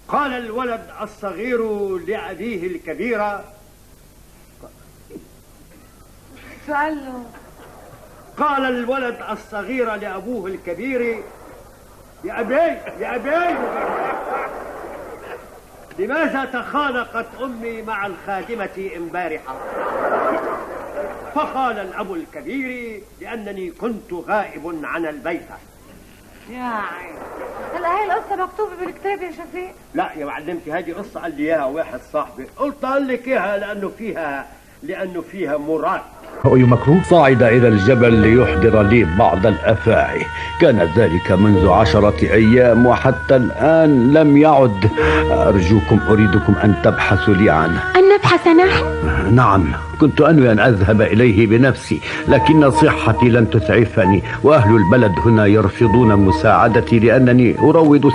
قال الولد الصغير لأبيه الكبير. سأله. قال الولد الصغير لأبوه الكبير: يا أبي لماذا تخانقت أمي مع الخادمة امبارحة؟ فقال الأب الكبير: لأنني كنت غائب عن البيت. يا عين، هلا هاي القصة مكتوبة بالكتاب يا شفيق؟ لا يا معلمتي، هذه قصة قال لي إياها واحد صاحبي، قلت أقول لك إياها لأنه فيها مراد. أي مكروه صعد إلى الجبل ليحضر لي بعض الأفاعي. كان ذلك منذ 10 أيام وحتى الآن لم يعد. أريدكم أن تبحثوا لي عنه. أن نبحث نحن؟ نعم، كنت أنوي أن أذهب إليه بنفسي، لكن صحتي لن تسعفني، وأهل البلد هنا يرفضون مساعدتي لأنني أروض